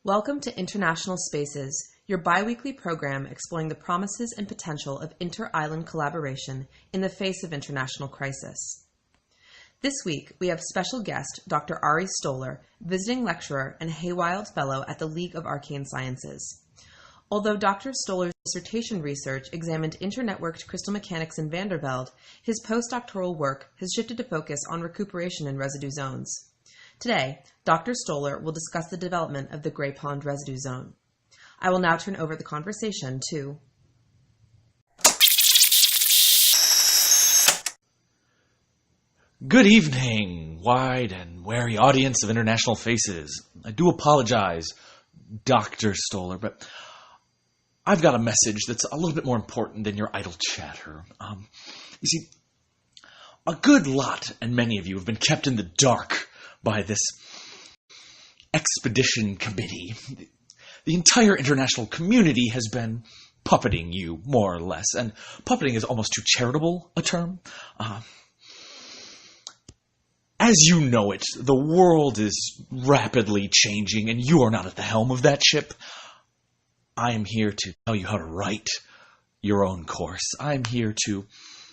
Welcome to International Spaces, your biweekly program exploring the promises and potential of inter-island collaboration in the face of international crisis. This week, we have special guest Dr. Ari Stoller, visiting lecturer and Haywild Fellow at the League of Arcane Sciences. Although Dr. Stoller's dissertation research examined internetworked crystal mechanics in Vandervelde, his postdoctoral work has shifted to focus on recuperation in residue zones. Today, Dr. Stoller will discuss the development of the Grey Pond residue zone. I will now turn over the conversation to... Good evening, wide and wary audience of International Faces. I do apologize, Dr. Stoller, but I've got a message that's a little bit more important than your idle chatter. You see, a good lot, and many of you, have been kept in the dark by this expedition committee. The entire international community has been puppeting you, more or less, and puppeting is almost too charitable a term. As you know it, the world is rapidly changing, and you are not at the helm of that ship. I am here to tell you how to write your own course. I am here to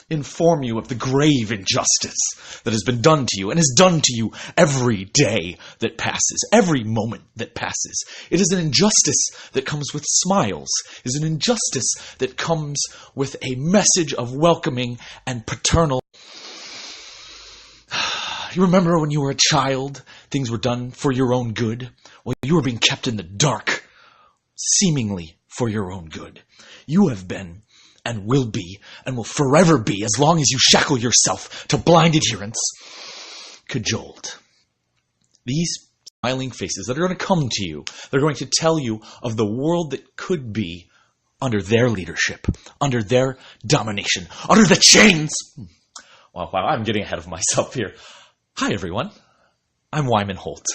inform you of the grave injustice that has been done to you and is done to you every day that passes, every moment that passes. It is an injustice that comes with smiles. It is an injustice that comes with a message of welcoming and paternal. You remember when you were a child, things were done for your own good? Well, you were being kept in the dark, seemingly for your own good. You have been and will be, and will forever be, as long as you shackle yourself to blind adherence, cajoled. These smiling faces that are going to come to you, they're going to tell you of the world that could be under their leadership, under their domination, under the chains. Wow, I'm getting ahead of myself here. Hi, everyone. I'm Wyman Holt.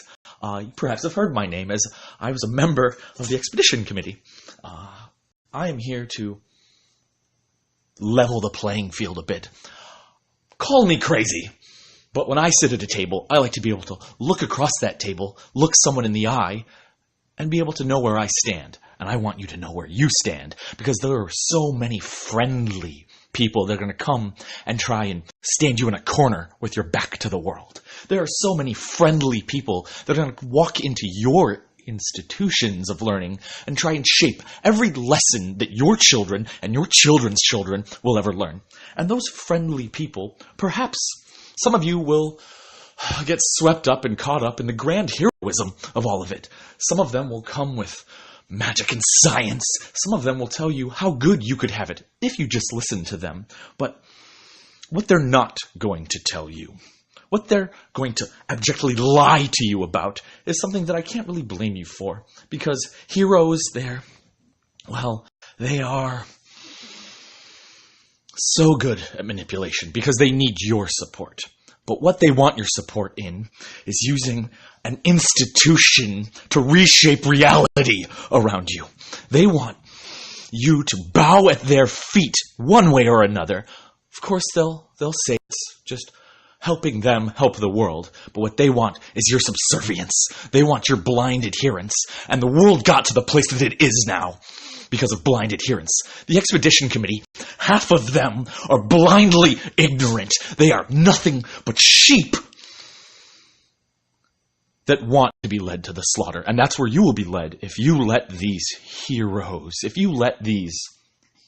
You perhaps have heard my name as I was a member of the expedition committee. I am here to level the playing field a bit. Call me crazy, but when I sit at a table, I like to be able to look across that table, look someone in the eye, and be able to know where I stand. And I want you to know where you stand, because there are so many friendly people that are going to come and try and stand you in a corner with your back to the world. There are so many friendly people that are going to walk into your institutions of learning and try and shape every lesson that your children and your children's children will ever learn. And those friendly people, perhaps some of you will get swept up and caught up in the grand heroism of all of it. Some of them will come with magic and science. Some of them will tell you how good you could have it if you just listen to them. But what they're not going to tell you, what they're going to abjectly lie to you about, is something that I can't really blame you for. Because heroes, they are so good at manipulation because they need your support. But what they want your support in is using an institution to reshape reality around you. They want you to bow at their feet one way or another. Of course, they'll say it's just helping them help the world. But what they want is your subservience. They want your blind adherence. And the world got to the place that it is now because of blind adherence. The expedition committee, half of them are blindly ignorant. They are nothing but sheep that want to be led to the slaughter. And that's where you will be led if you let these heroes, if you let these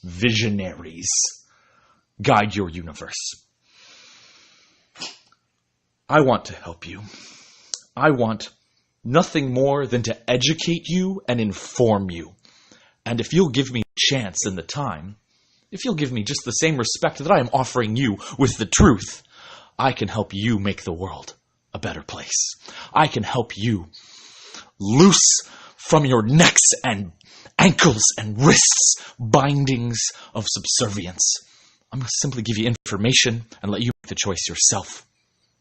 visionaries guide your universe. I want to help you. I want nothing more than to educate you and inform you. And if you'll give me a chance and the time, if you'll give me just the same respect that I am offering you with the truth, I can help you make the world a better place. I can help you loose from your necks and ankles and wrists bindings of subservience. I'm going to simply give you information and let you make the choice yourself.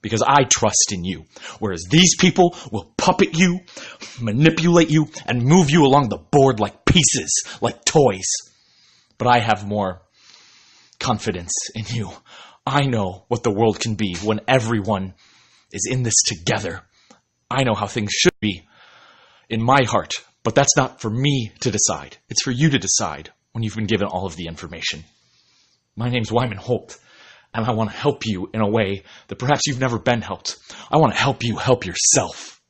Because I trust in you. Whereas these people will puppet you, manipulate you, and move you along the board like pieces, like toys. But I have more confidence in you. I know what the world can be when everyone is in this together. I know how things should be in my heart But that's not for me to decide. It's for you to decide when you've been given all of the information. My name's Wyman Holt, and I want to help you in a way that perhaps you've never been helped. I want to help you help yourself.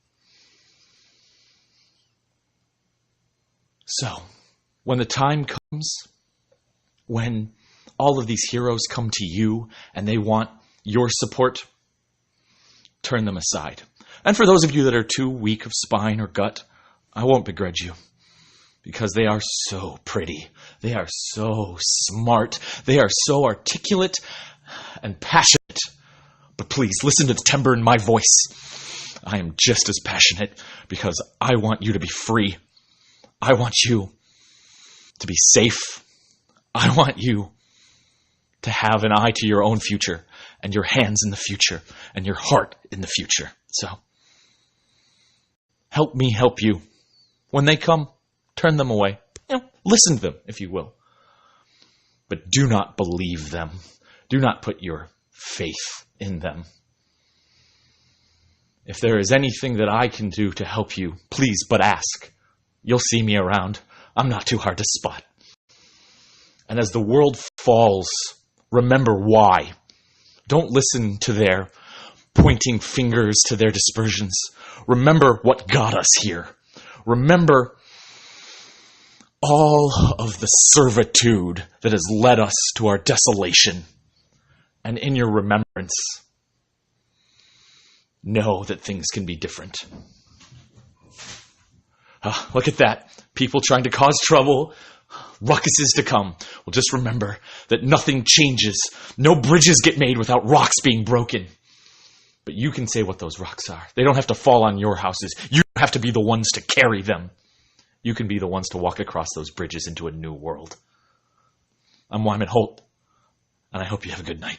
So, when the time comes, when all of these heroes come to you and they want your support, turn them aside. And for those of you that are too weak of spine or gut, I won't begrudge you, because they are so pretty. They are so smart. They are so articulate and passionate. But please, listen to the timbre in my voice. I am just as passionate because I want you to be free. I want you to be safe. I want you to have an eye to your own future, and your hands in the future, and your heart in the future. So, help me help you. When they come, turn them away. Listen to them, if you will. But do not believe them. Do not put your faith in them. If there is anything that I can do to help you, please but ask. You'll see me around. I'm not too hard to spot. And as the world falls, remember why. Don't listen to their pointing fingers to their dispersions. Remember what got us here. Remember all of the servitude that has led us to our desolation. And in your remembrance, know that things can be different. Look at that. People trying to cause trouble. Ruckuses to come. Well, just remember that nothing changes. No bridges get made without rocks being broken. But you can say what those rocks are. They don't have to fall on your houses. You don't have to be the ones to carry them. You can be the ones to walk across those bridges into a new world. I'm Wyman Holt, and I hope you have a good night.